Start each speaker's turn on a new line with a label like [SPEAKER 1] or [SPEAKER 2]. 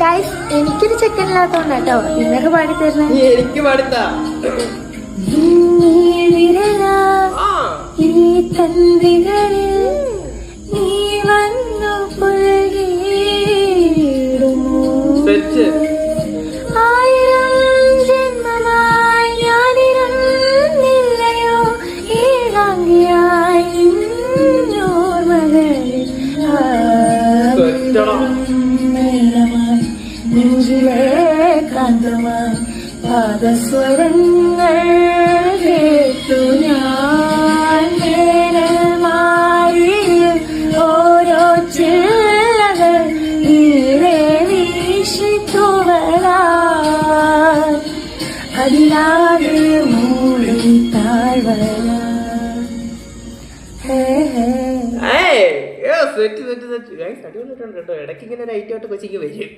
[SPEAKER 1] Guys എനിക്കൊരു ചെക്കനില്ലാത്തോണ്ട് കേട്ടോ നിങ്ങൾക്ക് പാടിത്തരുന്ന
[SPEAKER 2] എനിക്ക് പാടിത്താ
[SPEAKER 1] ഈ തന്ത്രികളിൽ നീ വന്നു പുൽകിടുമോ ആയിരം ജന്മമായി ഞാനിരുന്നില്ലയോ ഏകാംഗിയായി ഓർമ്മകളിൽ നെഞ്ചിലെ കാന്തമായി പാദസ്വരങ്ങൾ കേട്ടു ഞാൻ നേരമാരിൽ ഓരോ ചില്ലകൾ നീളെ വീശിത്തുവരാൻ അതിലാകെ മൂടി താഴ്വര
[SPEAKER 2] അടിപൊളിയിട്ടുണ്ട് കേട്ടോ. ഇടയ്ക്ക് ഇങ്ങനെ ഒരു ഐറ്റമായിട്ട് കൊച്ചിക്ക് വരും.